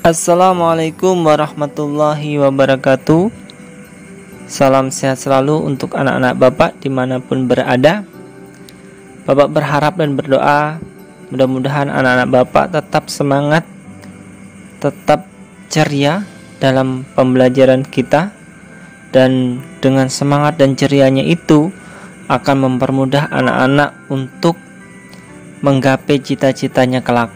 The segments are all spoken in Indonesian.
Assalamualaikum warahmatullahi wabarakatuh. Salam sehat selalu untuk anak-anak Bapak dimanapun berada. Bapak berharap dan berdoa mudah-mudahan anak-anak Bapak tetap semangat, tetap ceria dalam pembelajaran kita, dan dengan semangat dan cerianya itu akan mempermudah anak-anak untuk menggapai cita-citanya kelak.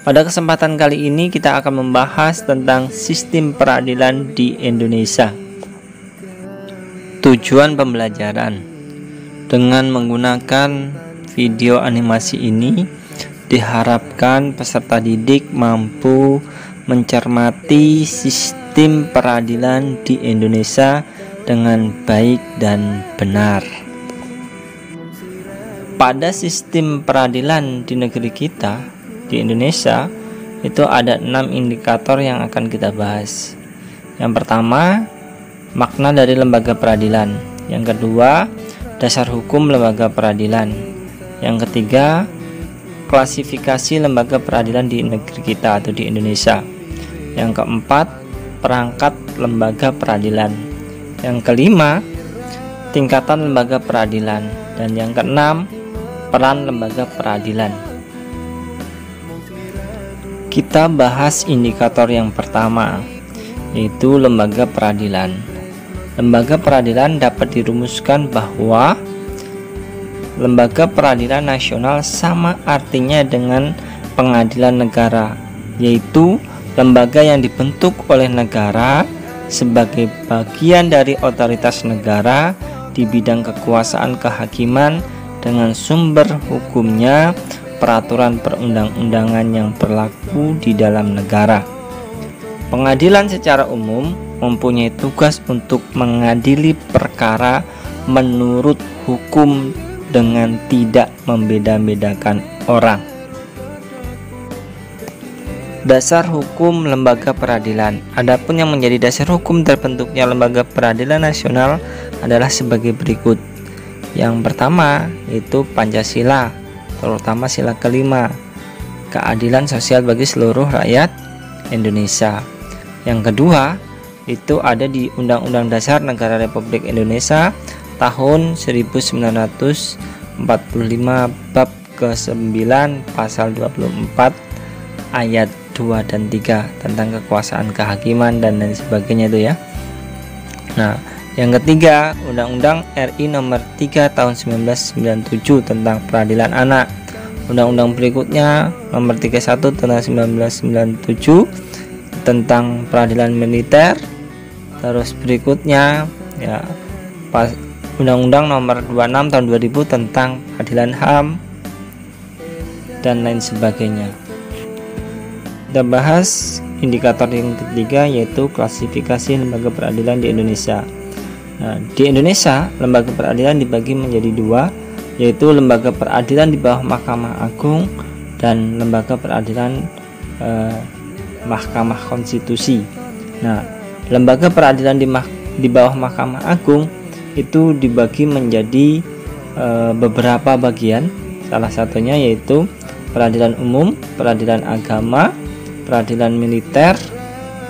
Pada kesempatan kali ini kita akan membahas tentang sistem peradilan di Indonesia. Tujuan pembelajaran dengan menggunakan video animasi ini diharapkan peserta didik mampu mencermati sistem peradilan di Indonesia dengan baik dan benar. Pada sistem peradilan di negeri kita, di Indonesia, itu ada 6 indikator yang akan kita bahas. Yang pertama, makna dari lembaga peradilan. Yang kedua, dasar hukum lembaga peradilan. Yang ketiga, klasifikasi lembaga peradilan di negeri kita atau di Indonesia. Yang keempat, perangkat lembaga peradilan. Yang kelima, tingkatan lembaga peradilan. Dan yang keenam, peran lembaga peradilan. Kita bahas indikator yang pertama, yaitu lembaga peradilan. Lembaga peradilan dapat dirumuskan bahwa lembaga peradilan nasional sama artinya dengan pengadilan negara, yaitu lembaga yang dibentuk oleh negara sebagai bagian dari otoritas negara di bidang kekuasaan kehakiman dengan sumber hukumnya peraturan perundang-undangan yang berlaku di dalam negara. Pengadilan secara umum mempunyai tugas untuk mengadili perkara menurut hukum dengan tidak membeda-bedakan orang. Dasar hukum lembaga peradilan. Adapun yang menjadi dasar hukum terbentuknya lembaga peradilan nasional adalah sebagai berikut. Yang pertama yaitu Pancasila, terutama sila kelima, keadilan sosial bagi seluruh rakyat Indonesia. Yang kedua itu ada di Undang-Undang Dasar Negara Republik Indonesia tahun 1945 bab ke-9 pasal 24 ayat 2 dan 3 tentang kekuasaan kehakiman dan lain sebagainya itu ya. Nah, yang ketiga, Undang-Undang RI nomor 3 tahun 1997 tentang peradilan anak. Undang-undang berikutnya nomor 31 tahun 1997 tentang peradilan militer. Terus berikutnya ya Undang-Undang nomor 26 tahun 2000 tentang peradilan HAM dan lain sebagainya. Kita bahas indikator yang ketiga yaitu klasifikasi lembaga peradilan di Indonesia. Nah, di Indonesia, lembaga peradilan dibagi menjadi dua, yaitu lembaga peradilan di bawah Mahkamah Agung dan lembaga peradilan Mahkamah Konstitusi. Nah, lembaga peradilan di bawah Mahkamah Agung itu dibagi menjadi beberapa bagian. Salah satunya yaitu peradilan umum, peradilan agama, peradilan militer,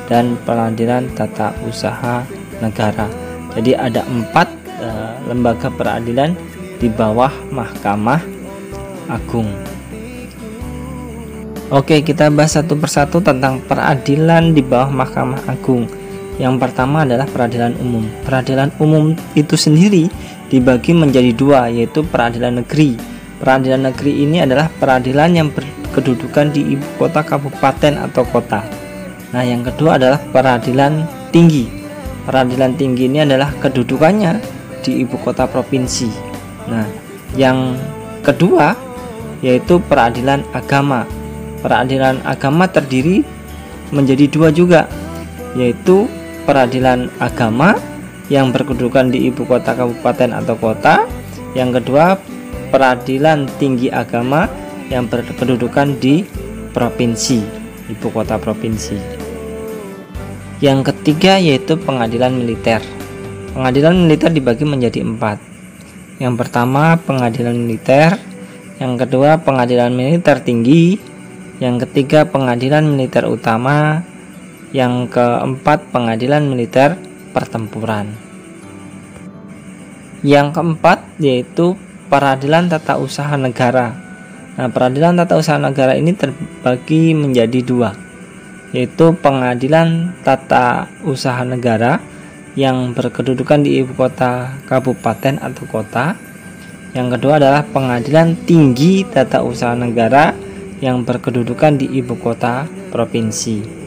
dan peradilan tata usaha negara. Jadi ada 4 lembaga peradilan di bawah Mahkamah Agung. Oke, kita bahas satu persatu tentang peradilan di bawah Mahkamah Agung. Yang pertama adalah peradilan umum. Peradilan umum itu sendiri dibagi menjadi dua, yaitu peradilan negeri. Peradilan negeri ini adalah peradilan yang berkedudukan di ibu kota kabupaten atau kota. Nah, yang kedua adalah peradilan tinggi. Peradilan tinggi ini adalah kedudukannya di ibu kota provinsi. Nah, yang kedua yaitu peradilan agama. Peradilan agama terdiri menjadi dua juga, yaitu peradilan agama yang berkedudukan di ibu kota kabupaten atau kota. Yang kedua, peradilan tinggi agama yang berkedudukan di provinsi, ibu kota provinsi. Yang ketiga yaitu pengadilan militer. Pengadilan militer dibagi menjadi 4. Yang pertama pengadilan militer, yang kedua pengadilan militer tinggi, yang ketiga pengadilan militer utama, yang keempat pengadilan militer pertempuran. Yang keempat yaitu peradilan tata usaha negara. Nah, peradilan tata usaha negara ini terbagi menjadi dua, yaitu pengadilan tata usaha negara yang berkedudukan di ibu kota kabupaten atau kota. Yang kedua adalah pengadilan tinggi tata usaha negara yang berkedudukan di ibu kota provinsi.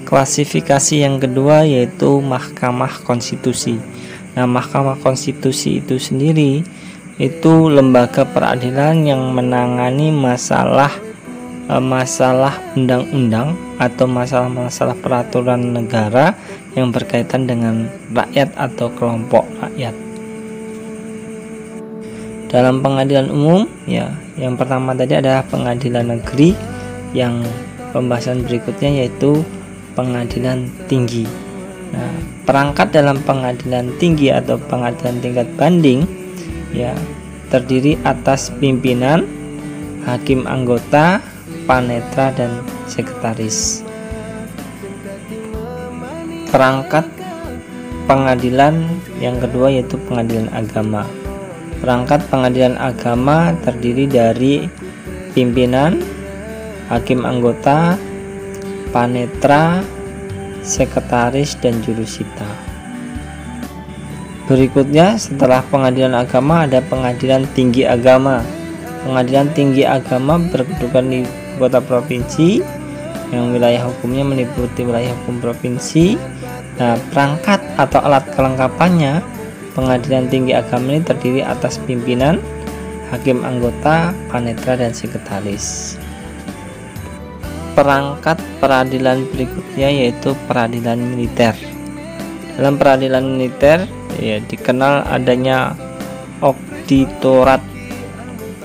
Klasifikasi yang kedua yaitu Mahkamah Konstitusi. Nah, Mahkamah Konstitusi itu sendiri itu lembaga peradilan yang menangani masalah undang-undang atau masalah-masalah peraturan negara yang berkaitan dengan rakyat atau kelompok rakyat. Dalam pengadilan umum, ya, yang pertama tadi adalah pengadilan negeri, yang pembahasan berikutnya yaitu pengadilan tinggi. Nah, perangkat dalam pengadilan tinggi atau pengadilan tingkat banding, ya, terdiri atas pimpinan, hakim anggota, panetra, dan sekretaris. Perangkat pengadilan yang kedua yaitu pengadilan agama. Perangkat pengadilan agama terdiri dari pimpinan, hakim anggota, panetra, sekretaris, dan jurusita. Berikutnya setelah pengadilan agama ada pengadilan tinggi agama. Pengadilan tinggi agama berkedudukan di kota provinsi yang wilayah hukumnya meliputi wilayah hukum provinsi. Nah, perangkat atau alat kelengkapannya pengadilan tinggi agama ini terdiri atas pimpinan, hakim anggota, panetra, dan sekretaris. Perangkat peradilan berikutnya yaitu peradilan militer. Dalam peradilan militer, ya, dikenal adanya auditorat,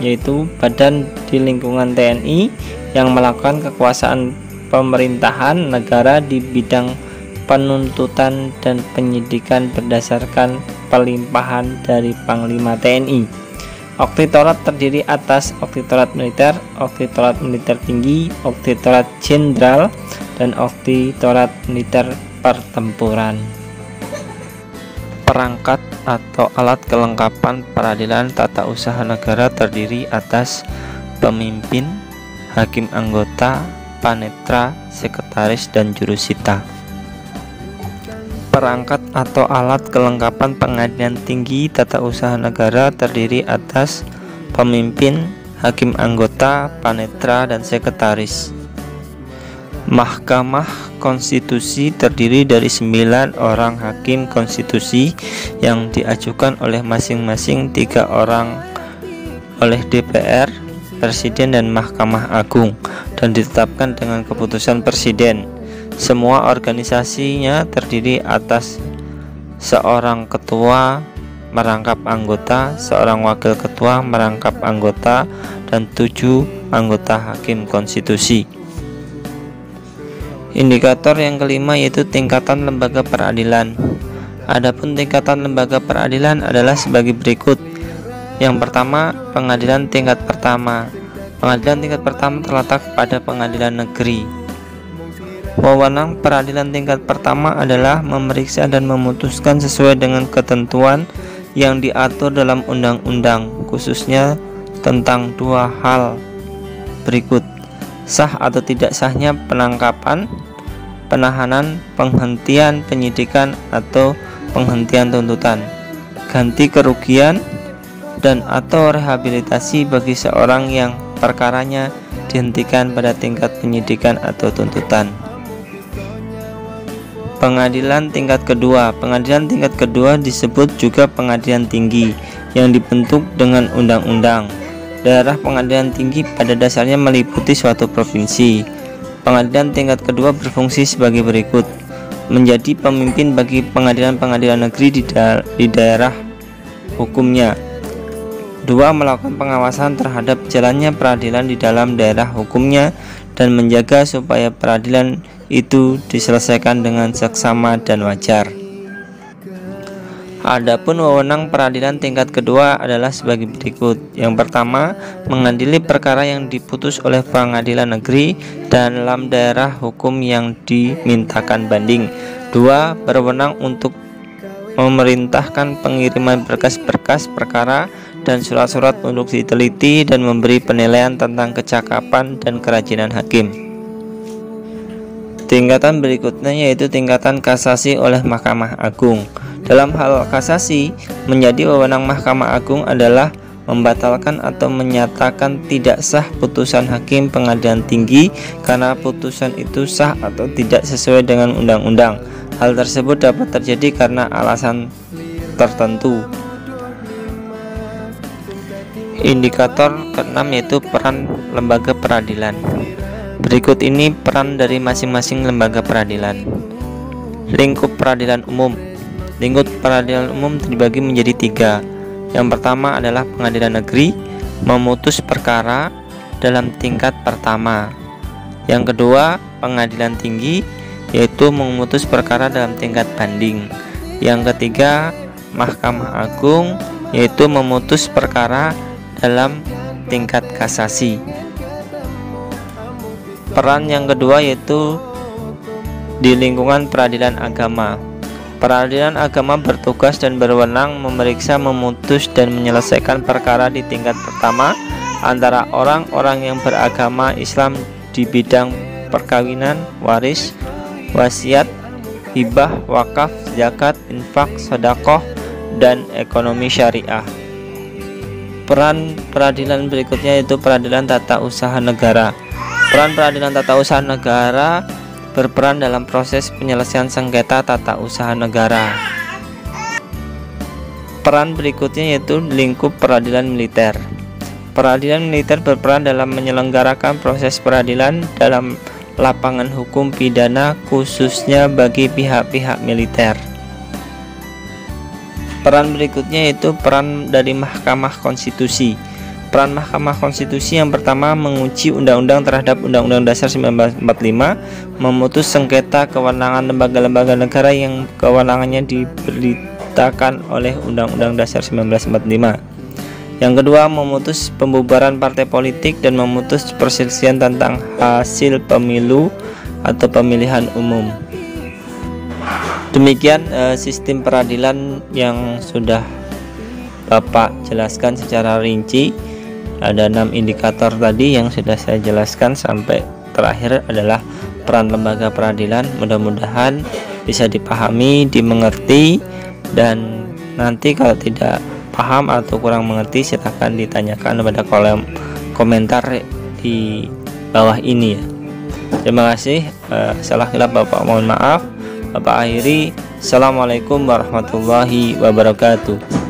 yaitu badan di lingkungan TNI yang melakukan kekuasaan pemerintahan negara di bidang penuntutan dan penyidikan berdasarkan pelimpahan dari Panglima TNI. Auditorat terdiri atas Auditorat Militer, Auditorat Militer Tinggi, Auditorat Jenderal, dan Auditorat Militer Pertempuran. Perangkat atau alat kelengkapan peradilan tata usaha negara terdiri atas pemimpin, hakim anggota, panetra, sekretaris, dan jurusita. Perangkat atau alat kelengkapan pengadilan tinggi tata usaha negara terdiri atas pemimpin, hakim anggota, panetra, dan sekretaris. Mahkamah Konstitusi terdiri dari 9 orang hakim konstitusi yang diajukan oleh masing-masing 3 orang oleh DPR, Presiden, dan Mahkamah Agung, dan ditetapkan dengan keputusan Presiden. Semua organisasinya terdiri atas seorang ketua merangkap anggota, seorang wakil ketua merangkap anggota, dan 7 anggota hakim konstitusi. Indikator yang kelima yaitu tingkatan lembaga peradilan. Adapun tingkatan lembaga peradilan adalah sebagai berikut. Yang pertama, pengadilan tingkat pertama. Pengadilan tingkat pertama terletak pada pengadilan negeri. Wewenang peradilan tingkat pertama adalah memeriksa dan memutuskan sesuai dengan ketentuan yang diatur dalam undang-undang, khususnya tentang 2 hal berikut: sah atau tidak sahnya penangkapan, penahanan, penghentian penyidikan atau penghentian tuntutan, ganti kerugian, dan atau rehabilitasi bagi seorang yang perkaranya dihentikan pada tingkat penyidikan atau tuntutan. Pengadilan tingkat kedua. Pengadilan tingkat kedua disebut juga pengadilan tinggi yang dibentuk dengan undang-undang. Daerah pengadilan tinggi pada dasarnya meliputi suatu provinsi. Pengadilan tingkat kedua berfungsi sebagai berikut: menjadi pemimpin bagi pengadilan-pengadilan negeri di daerah hukumnya. 2. Melakukan pengawasan terhadap jalannya peradilan di dalam daerah hukumnya dan menjaga supaya peradilan itu diselesaikan dengan seksama dan wajar. Adapun wewenang peradilan tingkat kedua adalah sebagai berikut. Yang pertama, mengadili perkara yang diputus oleh pengadilan negeri dalam daerah hukum yang dimintakan banding. 2. Berwenang untuk memerintahkan pengiriman berkas-berkas perkara dan surat-surat untuk diteliti dan memberi penilaian tentang kecakapan dan kerajinan hakim. Tingkatan berikutnya yaitu tingkatan kasasi oleh Mahkamah Agung. Dalam hal kasasi, menjadi wewenang Mahkamah Agung adalah membatalkan atau menyatakan tidak sah putusan hakim pengadilan tinggi karena putusan itu sah atau tidak sesuai dengan undang-undang. Hal tersebut dapat terjadi karena alasan tertentu. Indikator keenam yaitu peran lembaga peradilan. Berikut ini peran dari masing-masing lembaga peradilan. Lingkup peradilan umum. Lingkup peradilan umum dibagi menjadi 3. Yang pertama adalah pengadilan negeri, memutus perkara dalam tingkat pertama. Yang kedua, pengadilan tinggi, yaitu memutus perkara dalam tingkat banding. Yang ketiga, Mahkamah Agung, yaitu memutus perkara dalam tingkat kasasi. Peran yang kedua yaitu di lingkungan peradilan agama. Peradilan agama bertugas dan berwenang memeriksa, memutus, dan menyelesaikan perkara di tingkat pertama antara orang-orang yang beragama Islam di bidang perkawinan, waris, wasiat, hibah, wakaf, zakat, infak, sedekah, dan ekonomi syariah. Peran peradilan berikutnya yaitu peradilan tata usaha negara. Peran peradilan tata usaha negara berperan dalam proses penyelesaian sengketa tata usaha negara. Peran berikutnya yaitu lingkup peradilan militer. Peradilan militer berperan dalam menyelenggarakan proses peradilan dalam lapangan hukum pidana khususnya bagi pihak-pihak militer. Peran berikutnya yaitu peran dari Mahkamah Konstitusi. Peran Mahkamah Konstitusi yang pertama menguji undang-undang terhadap Undang-Undang Dasar 1945, memutus sengketa kewenangan lembaga-lembaga negara yang kewenangannya diberitakan oleh Undang-Undang Dasar 1945. Yang kedua, memutus pembubaran partai politik dan memutus perselisihan tentang hasil pemilu atau pemilihan umum. Demikian sistem peradilan yang sudah Bapak jelaskan secara rinci. Ada 6 indikator tadi yang sudah saya jelaskan, sampai terakhir adalah peran lembaga peradilan. Mudah-mudahan bisa dipahami, dimengerti, dan nanti kalau tidak paham atau kurang mengerti silahkan ditanyakan pada kolom komentar di bawah ini ya. Terima kasih. Salah khilaf Bapak mohon maaf. Bapak akhiri. Assalamualaikum warahmatullahi wabarakatuh.